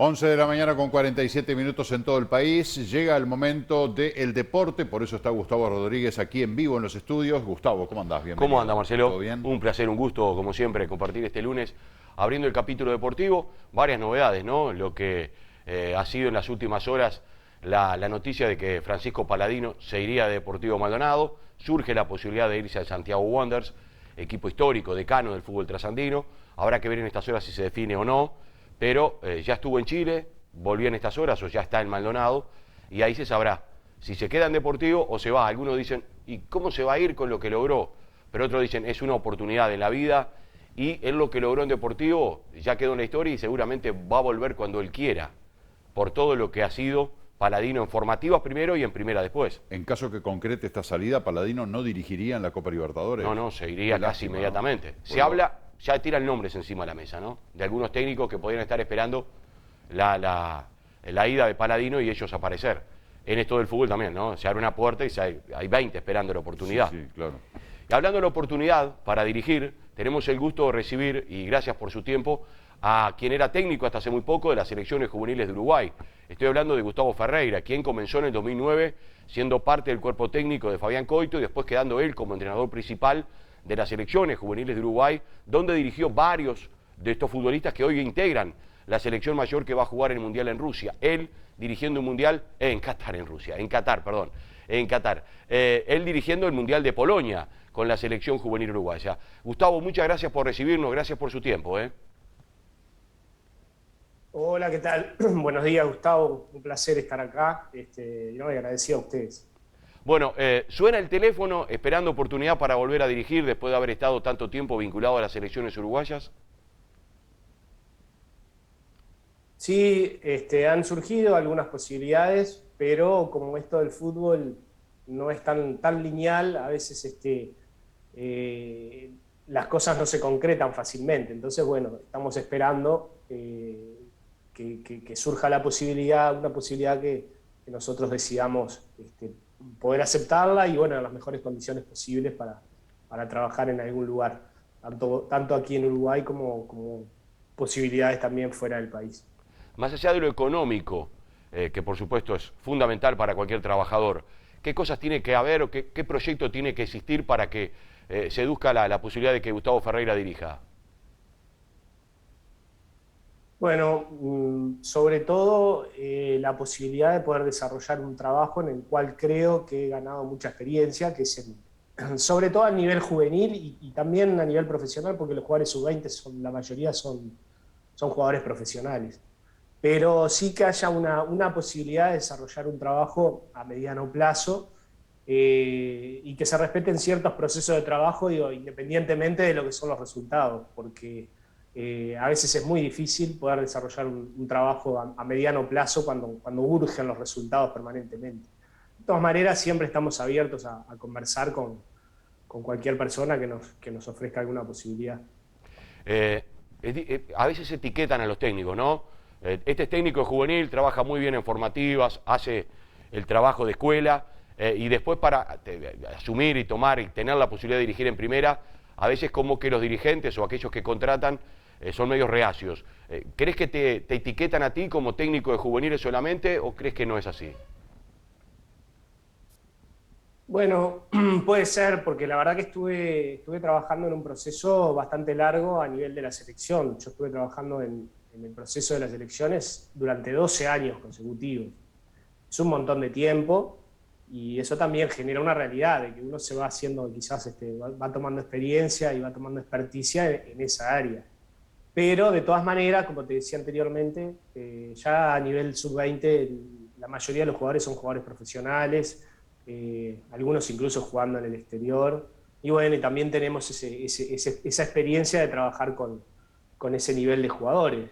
11 de la mañana con 47 minutos en todo el país. Llega el momento del deporte, por eso está Gustavo Rodríguez aquí en vivo en los estudios. Gustavo, ¿cómo andás? Bienvenido. ¿Cómo anda, Marcelo? ¿Todo bien? Un placer, un gusto, como siempre, compartir este lunes abriendo el capítulo deportivo. Varias novedades, ¿no? Lo que ha sido en las últimas horas la noticia de que Francisco Paladino se iría de Deportivo Maldonado. Surge la posibilidad de irse al Santiago Wanderers, equipo histórico, decano del fútbol trasandino. Habrá que ver en estas horas si se define o no, pero ya estuvo en Chile, volvió en estas horas o ya está en Maldonado, y ahí se sabrá si se queda en Deportivo o se va. Algunos dicen, ¿y cómo se va a ir con lo que logró? Pero otros dicen, es una oportunidad en la vida, y él lo que logró en Deportivo ya quedó en la historia y seguramente va a volver cuando él quiera, por todo lo que ha sido Paladino en formativas primero y en primera después. En caso que concrete esta salida, Paladino no dirigiría en la Copa Libertadores. No, se iría Qué casi lástima, inmediatamente. ¿no? Se habla, ya tiran nombres encima de la mesa, ¿no? De algunos técnicos que podrían estar esperando la ida de Paladino y ellos aparecer. En esto del fútbol también, ¿no? Se abre una puerta y hay 20 esperando la oportunidad. Sí, claro. Y hablando de la oportunidad para dirigir, tenemos el gusto de recibir, y gracias por su tiempo, a quien era técnico hasta hace muy poco de las selecciones juveniles de Uruguay. Estoy hablando de Gustavo Ferreira, quien comenzó en el 2009 siendo parte del cuerpo técnico de Fabián Coito y después quedando él como entrenador principal de las selecciones juveniles de Uruguay, donde dirigió varios de estos futbolistas que hoy integran la selección mayor que va a jugar en el Mundial en Rusia. Él dirigiendo un Mundial en Qatar. Él dirigiendo el Mundial de Polonia con la selección juvenil uruguaya. Gustavo, muchas gracias por recibirnos, gracias por su tiempo. Hola, ¿qué tal? Buenos días, Gustavo. Un placer estar acá. Y agradecido a ustedes. Bueno, suena el teléfono esperando oportunidad para volver a dirigir después de haber estado tanto tiempo vinculado a las selecciones uruguayas. Sí, han surgido algunas posibilidades, pero como esto del fútbol no es tan lineal, a veces las cosas no se concretan fácilmente. Entonces, bueno, estamos esperando que surja la posibilidad, una posibilidad que nosotros decidamos poder aceptarla y, bueno, en las mejores condiciones posibles para trabajar en algún lugar, tanto aquí en Uruguay como posibilidades también fuera del país. Más allá de lo económico, que por supuesto es fundamental para cualquier trabajador, ¿qué cosas tiene que haber o qué proyecto tiene que existir para que seduzca la posibilidad de que Gustavo Ferreira dirija? Bueno, sobre todo la posibilidad de poder desarrollar un trabajo en el cual creo que he ganado mucha experiencia, que es sobre todo a nivel juvenil y también a nivel profesional, porque los jugadores sub-20 la mayoría son jugadores profesionales. Pero sí que haya una posibilidad de desarrollar un trabajo a mediano plazo y que se respeten ciertos procesos de trabajo, digo, independientemente de lo que son los resultados, porque a veces es muy difícil poder desarrollar un trabajo a mediano plazo cuando urgen los resultados permanentemente. De todas maneras, siempre estamos abiertos a conversar con cualquier persona que nos ofrezca alguna posibilidad. A veces etiquetan a los técnicos, ¿no? Este es técnico juvenil, trabaja muy bien en formativas, hace el trabajo de escuela y después para asumir y tomar y tener la posibilidad de dirigir en primera, a veces como que los dirigentes o aquellos que contratan son medios reacios. ¿Crees que te etiquetan a ti como técnico de juveniles solamente o crees que no es así? Bueno, puede ser, porque la verdad que estuve trabajando en un proceso bastante largo a nivel de la selección. Yo estuve trabajando en el proceso de las elecciones durante 12 años consecutivos. Es un montón de tiempo y eso también genera una realidad de que uno se va haciendo, quizás va tomando experiencia y va tomando experticia en esa área. Pero de todas maneras, como te decía anteriormente, ya a nivel sub-20 la mayoría de los jugadores son jugadores profesionales, algunos incluso jugando en el exterior. Y bueno, y también tenemos esa experiencia de trabajar con ese nivel de jugadores.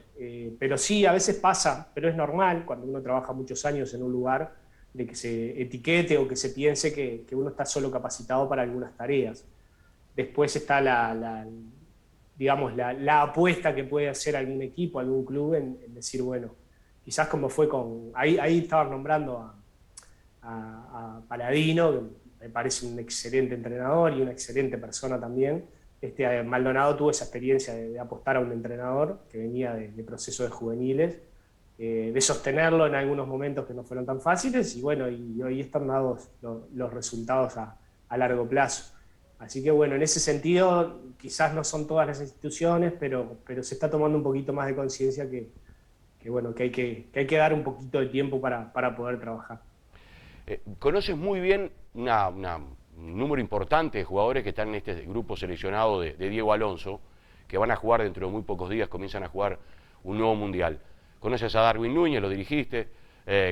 Pero sí, a veces pasa, pero es normal cuando uno trabaja muchos años en un lugar, de que se etiquete o que se piense que uno está solo capacitado para algunas tareas. Después está digamos, la apuesta que puede hacer algún equipo, algún club en decir, bueno, quizás como fue ahí estaban nombrando a Paladino, que me parece un excelente entrenador y una excelente persona también. Maldonado tuvo esa experiencia de apostar a un entrenador que venía de procesos de juveniles de sostenerlo en algunos momentos que no fueron tan fáciles, y bueno, y hoy están dados los resultados a largo plazo. Así que bueno, en ese sentido, quizás no son todas las instituciones, pero se está tomando un poquito más de conciencia bueno, que hay que dar un poquito de tiempo para poder trabajar. Conoces muy bien un número importante de jugadores que están en este grupo seleccionado de Diego Alonso, que van a jugar dentro de muy pocos días, comienzan a jugar un nuevo mundial. Conoces a Darwin Núñez, lo dirigiste,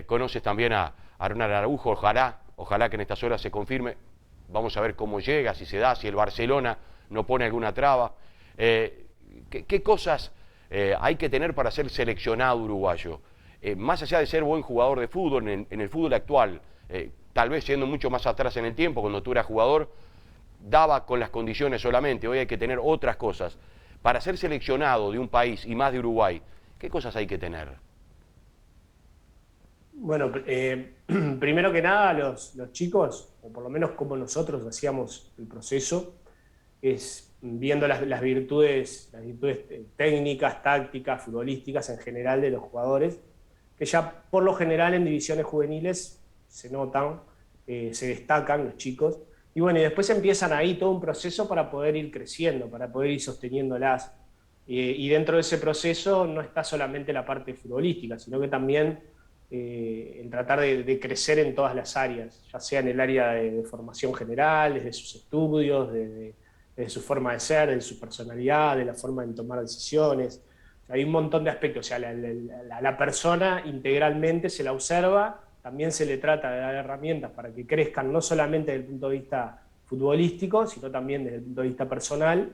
conoces también a Ronald Araujo, ojalá que en estas horas se confirme. Vamos a ver cómo llega, si se da, si el Barcelona no pone alguna traba. ¿Qué cosas hay que tener para ser seleccionado uruguayo? Más allá de ser buen jugador de fútbol, en el fútbol actual, tal vez yendo mucho más atrás en el tiempo, cuando tú eras jugador, daba con las condiciones solamente. Hoy hay que tener otras cosas. Para ser seleccionado de un país, y más de Uruguay, ¿qué cosas hay que tener? Bueno, primero que nada, los chicos, o por lo menos como nosotros hacíamos el proceso, es viendo las virtudes técnicas, tácticas, futbolísticas en general de los jugadores, que ya por lo general en divisiones juveniles se notan, se destacan los chicos, y bueno, y después empiezan ahí todo un proceso para poder ir creciendo, para poder ir sosteniéndolas. Y dentro de ese proceso no está solamente la parte futbolística, sino que también en tratar de crecer en todas las áreas, ya sea en el área de formación general, desde sus estudios, de su forma de ser, de su personalidad, de la forma de tomar decisiones. Hay un montón de aspectos, o sea, la persona integralmente se la observa, también se le trata de dar herramientas para que crezcan no solamente desde el punto de vista futbolístico, sino también desde el punto de vista personal.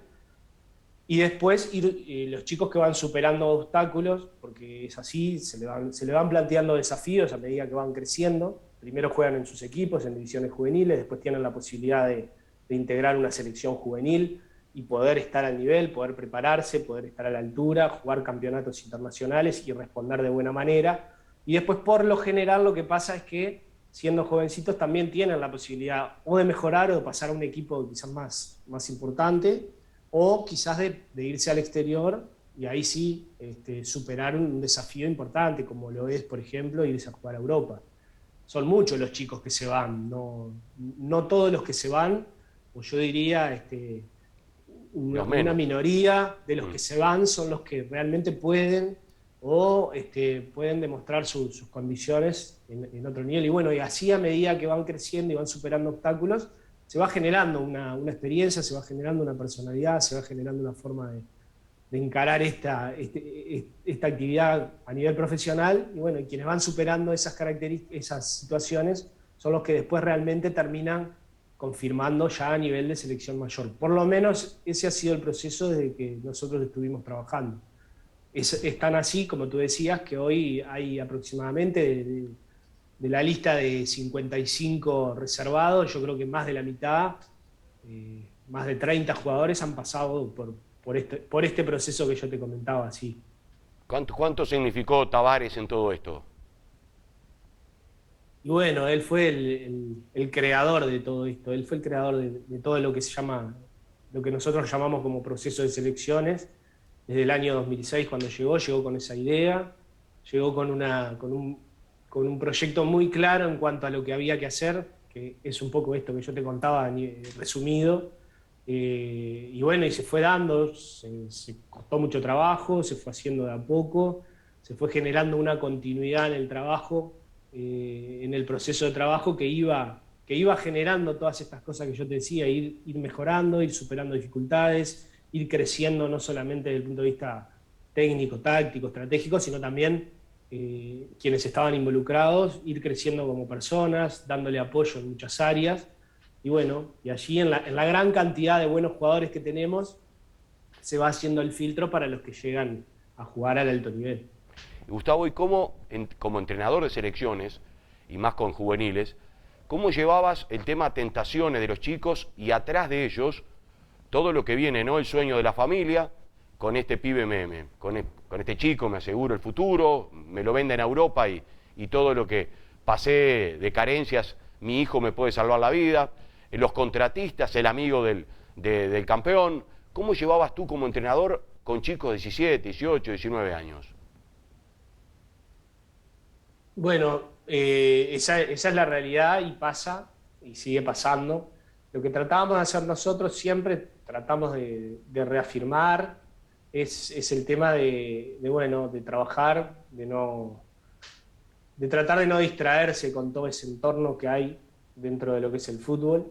Y después los chicos que van superando obstáculos, porque es así, se le van planteando desafíos a medida que van creciendo. Primero juegan en sus equipos, en divisiones juveniles, después tienen la posibilidad de integrar una selección juvenil y poder estar al nivel, poder prepararse, poder estar a la altura, jugar campeonatos internacionales y responder de buena manera. Y después, por lo general, lo que pasa es que, siendo jovencitos, también tienen la posibilidad o de mejorar o de pasar a un equipo quizás más importante, o quizás de irse al exterior y ahí sí superar un desafío importante, como lo es, por ejemplo, irse a jugar a Europa. Son muchos los chicos que se van, no todos los que se van, o yo diría una minoría de los que se van son los que realmente pueden o pueden demostrar sus condiciones en otro nivel. Y bueno, y así a medida que van creciendo y van superando obstáculos, se va generando una experiencia, se va generando una personalidad, se va generando una forma de encarar esta actividad a nivel profesional. Y bueno, y quienes van superando esas características, esas situaciones, son los que después realmente terminan confirmando ya a nivel de selección mayor. Por lo menos ese ha sido el proceso desde que nosotros estuvimos trabajando. Es tan así, como tú decías, que hoy hay aproximadamente de la lista de 55 reservados, yo creo que más de la mitad, más de 30 jugadores han pasado por este proceso que yo te comentaba. Así. ¿Cuánto significó Tavares en todo esto? Y bueno, él fue el creador de todo esto, él fue el creador de todo lo que se llama, lo que nosotros llamamos como proceso de selecciones. Desde el año 2006 cuando llegó con esa idea, llegó con un proyecto muy claro en cuanto a lo que había que hacer, que es un poco esto que yo te contaba resumido, y bueno, y se fue dando, se costó mucho trabajo, se fue haciendo de a poco, se fue generando una continuidad en el trabajo, en el proceso de trabajo que iba generando todas estas cosas que yo te decía, ir mejorando, ir superando dificultades, ir creciendo no solamente desde el punto de vista técnico, táctico, estratégico, sino también quienes estaban involucrados, ir creciendo como personas, dándole apoyo en muchas áreas. Y bueno, y allí en la gran cantidad de buenos jugadores que tenemos, se va haciendo el filtro para los que llegan a jugar al alto nivel. Gustavo, ¿y cómo, como entrenador de selecciones, y más con juveniles, cómo llevabas el tema tentaciones de los chicos y atrás de ellos todo lo que viene, ¿no? El sueño de la familia, con este pibe, con este chico me aseguro el futuro, me lo venden a Europa y todo lo que pasé de carencias, mi hijo me puede salvar la vida, los contratistas, el amigo del campeón. ¿Cómo llevabas tú como entrenador con chicos de 17, 18, 19 años? Bueno, esa es la realidad y pasa, y sigue pasando. Lo que tratábamos de hacer nosotros siempre, tratamos de reafirmar, es el tema bueno, de trabajar, de tratar de no distraerse con todo ese entorno que hay dentro de lo que es el fútbol.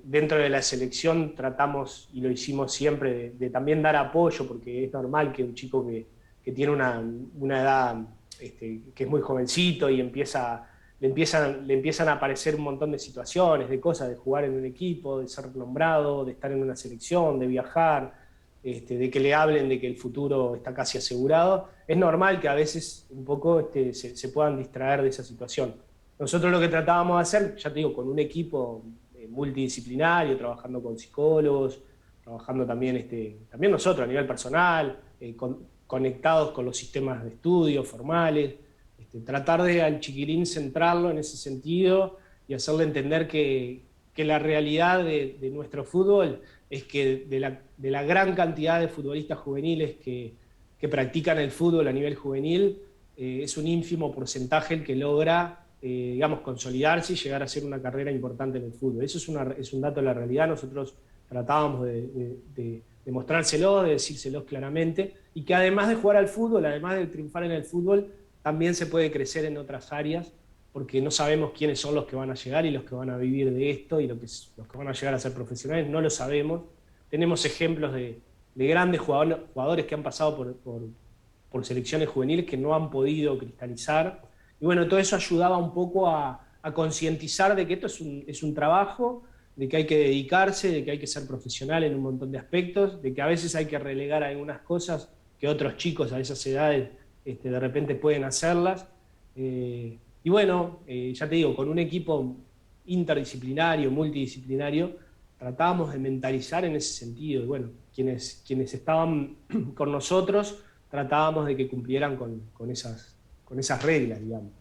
Dentro de la selección tratamos, y lo hicimos siempre, de también dar apoyo, porque es normal que un chico que tiene una edad que es muy jovencito y le empiezan a aparecer un montón de situaciones, de cosas, de jugar en un equipo, de ser nombrado, de estar en una selección, de viajar, de que le hablen de que el futuro está casi asegurado. Es normal que a veces un poco se puedan distraer de esa situación. Nosotros lo que tratábamos de hacer, ya te digo, con un equipo multidisciplinario, trabajando con psicólogos, trabajando también, también nosotros a nivel personal, conectados con los sistemas de estudio formales, tratar de al chiquilín centrarlo en ese sentido y hacerle entender que la realidad de nuestro fútbol es que de la gran cantidad de futbolistas juveniles que practican el fútbol a nivel juvenil, es un ínfimo porcentaje el que logra, digamos, consolidarse y llegar a ser una carrera importante en el fútbol. Eso es un dato de la realidad. Nosotros tratábamos de mostrárselos, de decírselos claramente, y que además de jugar al fútbol, además de triunfar en el fútbol, también se puede crecer en otras áreas, porque no sabemos quiénes son los que van a llegar y los que van a vivir de esto y los que van a llegar a ser profesionales, no lo sabemos. Tenemos ejemplos de grandes jugadores que han pasado por selecciones juveniles que no han podido cristalizar. Y bueno, todo eso ayudaba un poco a concientizar de que esto es un trabajo, de que hay que dedicarse, de que hay que ser profesional en un montón de aspectos, de que a veces hay que relegar algunas cosas que otros chicos a esas edades de repente pueden hacerlas. Y bueno, ya te digo, con un equipo interdisciplinario, multidisciplinario, tratábamos de mentalizar en ese sentido. Y bueno, quienes estaban con nosotros tratábamos de que cumplieran con esas reglas, digamos.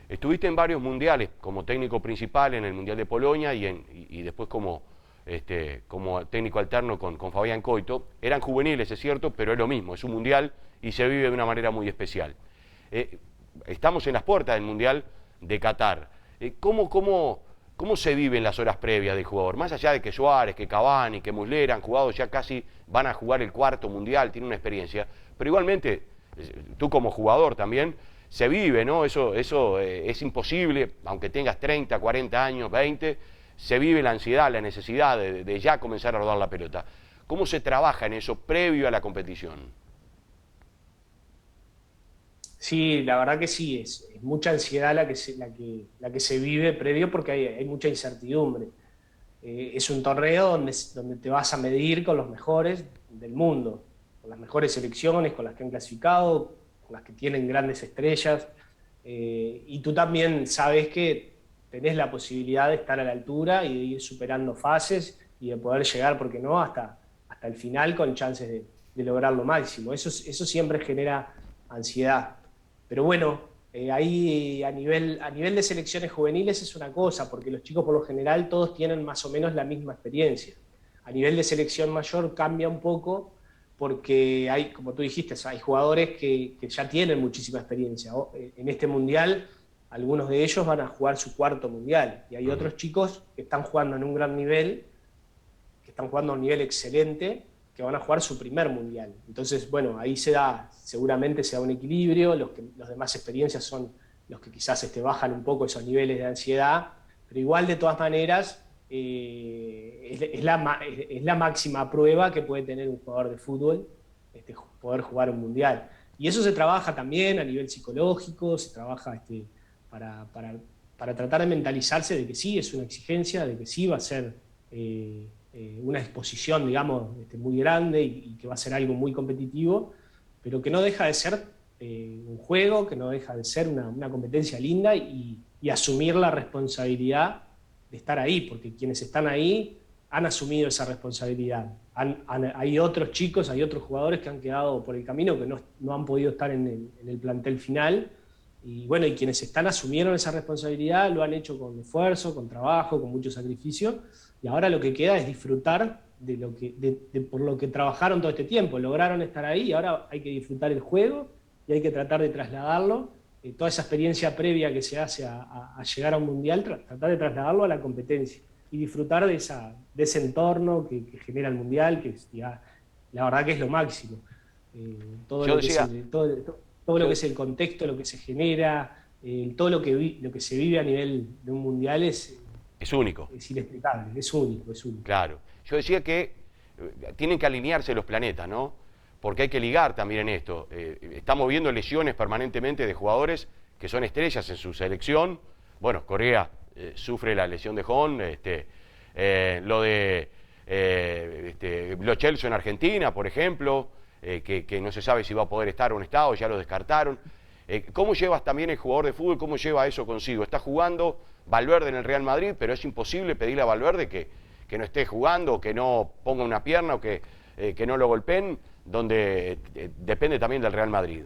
Estuviste en varios mundiales como técnico principal en el Mundial de Polonia y después como técnico alterno con Fabián Coito. Eran juveniles, es cierto, pero es lo mismo, es un mundial y se vive de una manera muy especial. Estamos en las puertas del Mundial de Qatar. ¿Cómo se viven las horas previas del jugador? Más allá de que Suárez, que Cavani, que Muslera han jugado, ya casi van a jugar el cuarto Mundial, tienen una experiencia, pero igualmente, tú como jugador también, se vive, ¿no? Eso es imposible, aunque tengas 30, 40 años, 20, se vive la ansiedad, la necesidad de ya comenzar a rodar la pelota. ¿Cómo se trabaja en eso previo a la competición? Sí, la verdad que sí, es mucha ansiedad la que se vive previo porque hay mucha incertidumbre. Es un torneo donde te vas a medir con los mejores del mundo, con las mejores selecciones, con las que han clasificado, con las que tienen grandes estrellas. Y tú también sabes que tenés la posibilidad de estar a la altura y de ir superando fases y de poder llegar, ¿por qué no?, hasta el final con chances de lograr lo máximo. Eso siempre genera ansiedad. Pero bueno, ahí a nivel de selecciones juveniles es una cosa, porque los chicos por lo general todos tienen más o menos la misma experiencia. A nivel de selección mayor cambia un poco porque hay, como tú dijiste, hay jugadores que ya tienen muchísima experiencia. En este mundial, algunos de ellos van a jugar su cuarto mundial y hay otros chicos que están jugando en un gran nivel, que están jugando a un nivel excelente, que van a jugar su primer mundial. Entonces, bueno, ahí seguramente se da un equilibrio, los demás experiencias son los que quizás bajan un poco esos niveles de ansiedad, pero igual de todas maneras es la máxima prueba que puede tener un jugador de fútbol, poder jugar un mundial. Y eso se trabaja también a nivel psicológico, se trabaja para, para, para tratar de mentalizarse de que sí es una exigencia, de que sí va a ser una exposición, digamos, muy grande y que va a ser algo muy competitivo, pero que no deja de ser un juego, que no deja de ser una competencia linda y asumir la responsabilidad de estar ahí, porque quienes están ahí han asumido esa responsabilidad. Hay otros chicos, hay otros jugadores que han quedado por el camino, que no han podido estar en el plantel final, y bueno, y quienes asumieron esa responsabilidad lo han hecho con esfuerzo, con trabajo, con mucho sacrificio, y ahora lo que queda es disfrutar por lo que trabajaron todo este tiempo. Lograron estar ahí y ahora hay que disfrutar el juego y hay que tratar de trasladarlo toda esa experiencia previa que se hace a llegar a un mundial, tratar de trasladarlo a la competencia y disfrutar de ese entorno que genera el mundial, que ya, la verdad que es lo máximo. Todo lo que es el contexto, lo que se genera, todo lo que se vive a nivel de un mundial es único. Es inexplicable, es único. Claro. Yo decía que tienen que alinearse los planetas, ¿no? Porque hay que ligar también en esto. Estamos viendo lesiones permanentemente de jugadores que son estrellas en su selección. Bueno, Correa sufre la lesión de Jón, lo de Lo Celso en Argentina, por ejemplo, que no se sabe si va a poder estar o no está, o ya lo descartaron. ¿Cómo llevas también el jugador de fútbol, cómo lleva eso consigo? Está jugando Valverde en el Real Madrid, pero es imposible pedirle a Valverde que no esté jugando, que no ponga una pierna o que no lo golpeen, donde depende también del Real Madrid.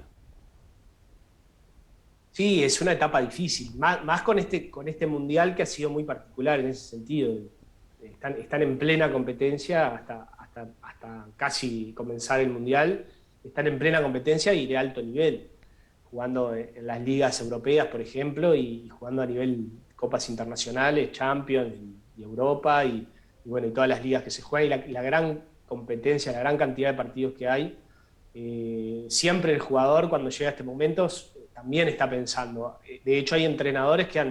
Sí, es una etapa difícil, más con este mundial que ha sido muy particular en ese sentido. Están en plena competencia hasta casi comenzar el mundial, están en plena competencia y de alto nivel, jugando en las ligas europeas, por ejemplo, y jugando a nivel copas internacionales, Champions y Europa, y bueno, y todas las ligas que se juegan, y la gran competencia, la gran cantidad de partidos que hay. Siempre el jugador, cuando llega a este momento, también está pensando. De hecho, hay entrenadores que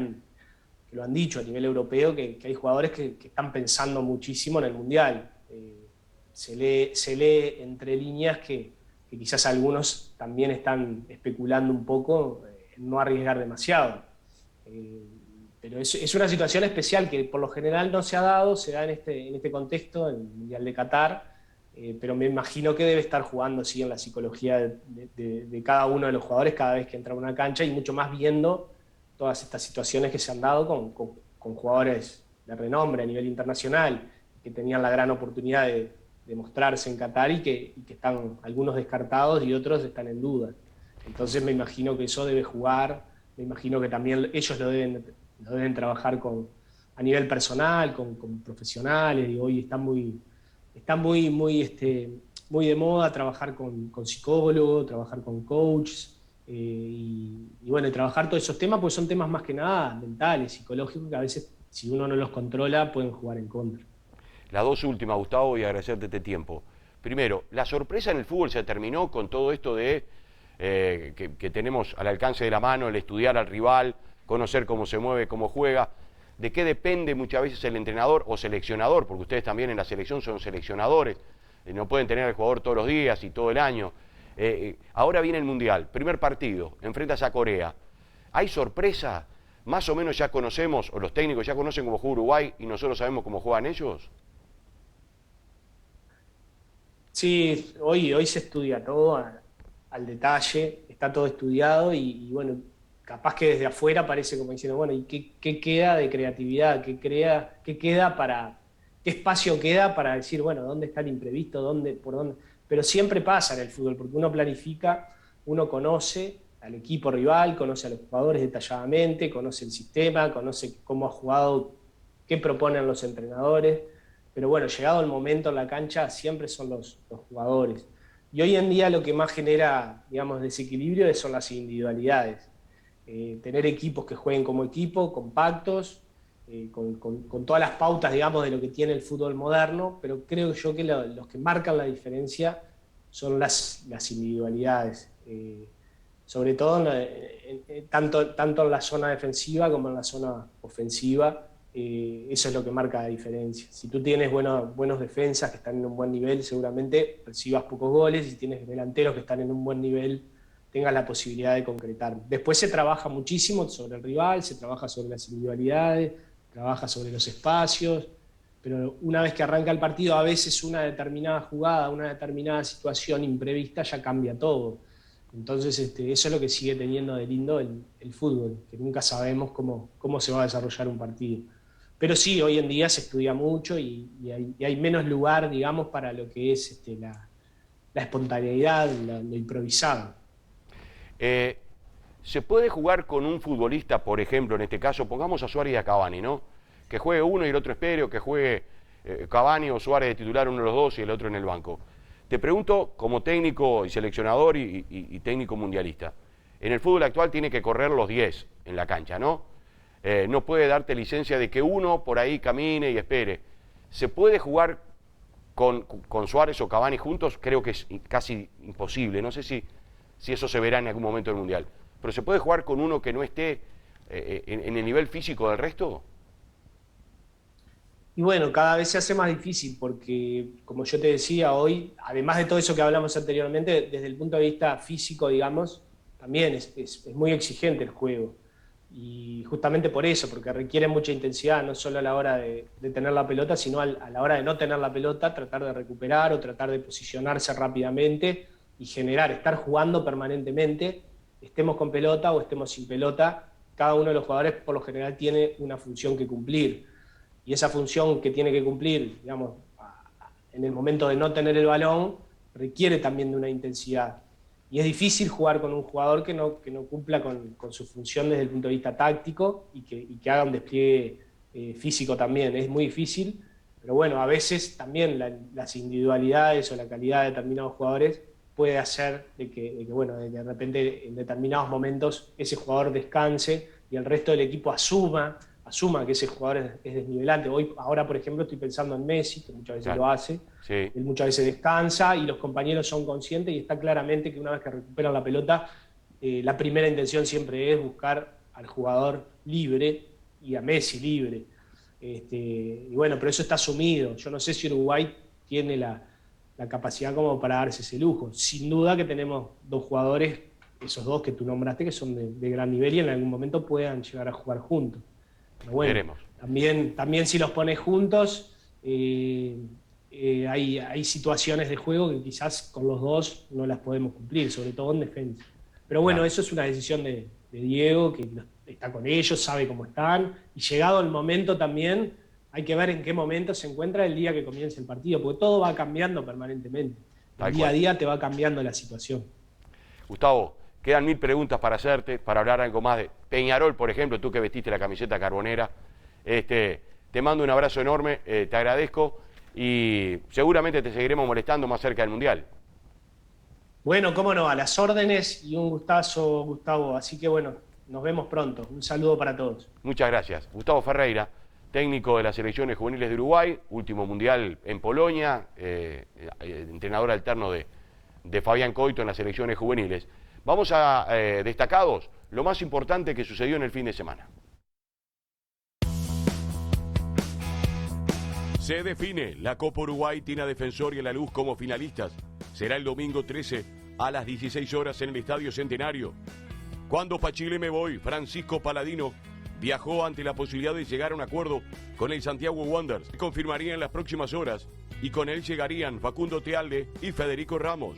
lo han dicho a nivel europeo, que hay jugadores que están pensando muchísimo en el Mundial. Se lee entre líneas que quizás algunos también están especulando un poco en no arriesgar demasiado. Pero es una situación especial que por lo general no se ha dado, se da en este contexto, en el Mundial de Qatar, pero me imagino que debe estar jugando sí, en la psicología de cada uno de los jugadores cada vez que entra a una cancha, y mucho más viendo todas estas situaciones que se han dado con jugadores de renombre a nivel internacional, que tenían la gran oportunidad de mostrarse en Qatar y que están algunos descartados y otros están en duda. Entonces me imagino que eso debe jugar, me imagino que también ellos lo deben trabajar a nivel personal, con profesionales, y hoy está muy de moda trabajar con psicólogos, trabajar con coaches, y bueno, trabajar todos esos temas, pues son temas más que nada mentales, psicológicos, que a veces si uno no los controla pueden jugar en contra. Las dos últimas, Gustavo, y agradecerte este tiempo. Primero, la sorpresa en el fútbol se terminó con todo esto de que tenemos al alcance de la mano, el estudiar al rival, conocer cómo se mueve, cómo juega. ¿De qué depende muchas veces el entrenador o seleccionador? Porque ustedes también en la selección son seleccionadores, no pueden tener al jugador todos los días y todo el año. Ahora viene el Mundial, primer partido, enfrentas a Corea. ¿Hay sorpresa? ¿Más o menos ya conocemos, o los técnicos ya conocen cómo juega Uruguay y nosotros sabemos cómo juegan ellos? Sí, hoy se estudia todo al detalle, está todo estudiado y bueno, capaz que desde afuera parece como diciendo, bueno, ¿y qué queda de creatividad? ¿Qué espacio queda para decir, bueno, dónde está el imprevisto? ¿Por dónde? Pero siempre pasa en el fútbol, porque uno planifica, uno conoce al equipo rival, conoce a los jugadores detalladamente, conoce el sistema, conoce cómo ha jugado, qué proponen los entrenadores. Pero bueno, llegado el momento en la cancha, siempre son los jugadores. Y hoy en día lo que más genera, digamos, desequilibrio son las individualidades. Tener equipos que jueguen como equipo, compactos, con todas las pautas, digamos, de lo que tiene el fútbol moderno, pero creo yo que los que marcan la diferencia son las individualidades. Sobre todo tanto en la zona defensiva como en la zona ofensiva. Eso es lo que marca la diferencia. Si tú tienes buenos defensas que están en un buen nivel, seguramente recibas pocos goles. Si tienes delanteros que están en un buen nivel, tengas la posibilidad de concretar. Después se trabaja muchísimo sobre el rival, se trabaja sobre las individualidades, trabaja sobre los espacios, pero una vez que arranca el partido, a veces una determinada jugada, una determinada situación imprevista ya cambia todo. Entonces eso es lo que sigue teniendo de lindo el fútbol, que nunca sabemos cómo se va a desarrollar un partido. Pero sí, hoy en día se estudia mucho y hay menos lugar, digamos, para lo que es la espontaneidad, lo improvisado. ¿Se puede jugar con un futbolista, por ejemplo, en este caso, pongamos a Suárez y a Cavani, ¿no? Que juegue uno y el otro espere, o que juegue Cavani o Suárez de titular, uno de los dos y el otro en el banco? Te pregunto, como técnico y seleccionador y técnico mundialista, en el fútbol actual tiene que correr los 10 en la cancha, ¿no? No puede darte licencia de que uno por ahí camine y espere. ¿Se puede jugar con Suárez o Cavani juntos? Creo que es casi imposible. No sé si eso se verá en algún momento del Mundial. Pero ¿se puede jugar con uno que no esté en el nivel físico del resto? Y bueno, cada vez se hace más difícil porque, como yo te decía hoy, además de todo eso que hablamos anteriormente, desde el punto de vista físico, digamos, también es muy exigente el juego. Y justamente por eso, porque requiere mucha intensidad, no solo a la hora de tener la pelota, sino a la hora de no tener la pelota, tratar de recuperar o tratar de posicionarse rápidamente y generar, estar jugando permanentemente, estemos con pelota o estemos sin pelota. Cada uno de los jugadores por lo general tiene una función que cumplir. Y esa función que tiene que cumplir, digamos, en el momento de no tener el balón, requiere también de una intensidad. Y es difícil jugar con un jugador que no cumpla con su función desde el punto de vista táctico y que haga un despliegue físico también. Es muy difícil, pero bueno, a veces también las individualidades o la calidad de determinados jugadores puede hacer de que de repente en determinados momentos ese jugador descanse y el resto del equipo asuma que ese jugador es desnivelante. Ahora, por ejemplo, estoy pensando en Messi, que muchas veces lo hace. Sí. Él muchas veces descansa y los compañeros son conscientes y está claramente que una vez que recuperan la pelota, la primera intención siempre es buscar al jugador libre y a Messi libre. Y bueno, pero eso está asumido. Yo no sé si Uruguay tiene la capacidad como para darse ese lujo. Sin duda que tenemos dos jugadores, esos dos que tú nombraste, que son de gran nivel y en algún momento puedan llegar a jugar juntos. Pero bueno, veremos. También si los pones juntos, hay situaciones de juego que quizás con los dos no las podemos cumplir, sobre todo en defensa. Pero bueno, eso es una decisión de Diego, que está con ellos, sabe cómo están, y llegado el momento también, hay que ver en qué momento se encuentra el día que comience el partido, porque todo va cambiando permanentemente. Día a día te va cambiando la situación. Gustavo, quedan 1000 preguntas para hacerte, para hablar algo más de Peñarol, por ejemplo, tú que vestiste la camiseta carbonera. Te mando un abrazo enorme, te agradezco y seguramente te seguiremos molestando más cerca del Mundial. Bueno, cómo no, a las órdenes y un gustazo, Gustavo. Así que bueno, nos vemos pronto. Un saludo para todos. Muchas gracias. Gustavo Ferreira, técnico de las selecciones juveniles de Uruguay, último Mundial en Polonia, entrenador alterno de Fabián Coito en las selecciones juveniles. Vamos a destacados, lo más importante que sucedió en el fin de semana. Se define, la Copa Uruguay tiene a Defensor y a La Luz como finalistas. Será el domingo 13 a las 16 horas en el Estadio Centenario. Cuando pa' Chile me voy, Francisco Paladino viajó ante la posibilidad de llegar a un acuerdo con el Santiago Wanderers. Confirmaría en las próximas horas y con él llegarían Facundo Tealde y Federico Ramos.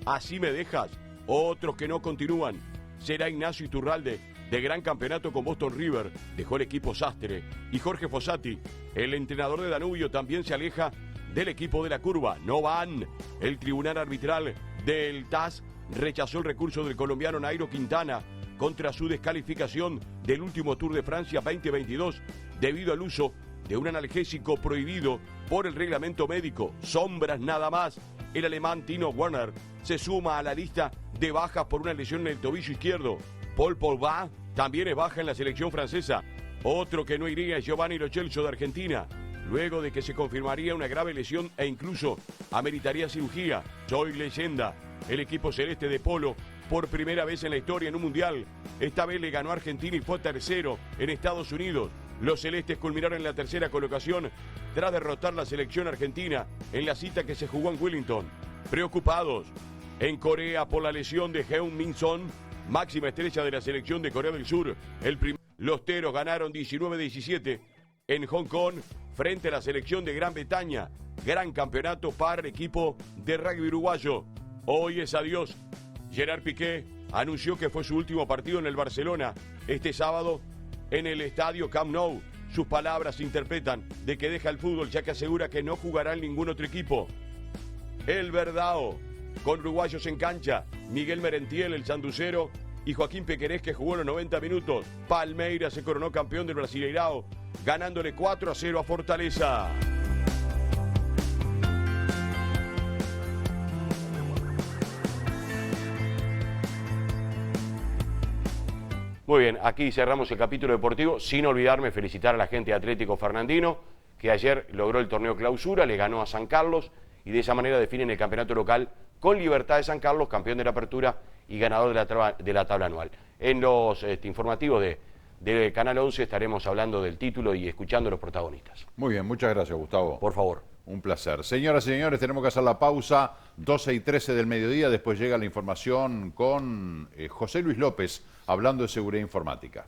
Así me dejas. Otros que no continúan será Ignacio Iturralde, de gran campeonato con Boston River, dejó el equipo Sastre, y Jorge Fossati, el entrenador de Danubio, también se aleja del equipo de la Curva. No van. El tribunal arbitral del TAS rechazó el recurso del colombiano Nairo Quintana contra su descalificación del último Tour de Francia 2022 debido al uso de un analgésico prohibido por el reglamento médico. Sombras nada más. El alemán Timo Werner se suma a la lista de bajas por una lesión en el tobillo izquierdo. Paul Pogba también es baja en la selección francesa. Otro que no iría es Giovanni Lo Celso de Argentina, luego de que se confirmaría una grave lesión e incluso ameritaría cirugía. Soy leyenda. El equipo celeste de polo, por primera vez en la historia en un mundial, esta vez le ganó a Argentina y fue tercero en Estados Unidos. Los celestes culminaron en la tercera colocación tras derrotar la selección argentina en la cita que se jugó en Wellington. Preocupados en Corea por la lesión de Heung-min Son, máxima estrella de la selección de Corea del Sur. Los teros ganaron 19-17 en Hong Kong frente a la selección de Gran Bretaña. Gran campeonato para el equipo de rugby uruguayo. Hoy es adiós. Gerard Piqué anunció que fue su último partido en el Barcelona este sábado en el estadio Camp Nou. Sus palabras se interpretan de que deja el fútbol, ya que asegura que no jugará en ningún otro equipo. El Verdao, con uruguayos en cancha, Miguel Merentiel, el sanducero, y Joaquín Pequerés, que jugó los 90 minutos. Palmeiras se coronó campeón del Brasileirao, ganándole 4-0 a Fortaleza. Muy bien, aquí cerramos el capítulo deportivo, sin olvidarme felicitar a la gente de Atlético Fernandino, que ayer logró el torneo clausura, le ganó a San Carlos, y de esa manera definen el campeonato local con Libertad de San Carlos, campeón de la apertura y ganador de la tabla anual. En los informativos de Canal 11 estaremos hablando del título y escuchando a los protagonistas. Muy bien, muchas gracias, Gustavo. Por favor. Un placer. Señoras y señores, tenemos que hacer la pausa, 12:13 del mediodía, después llega la información con José Luis López, hablando de seguridad informática.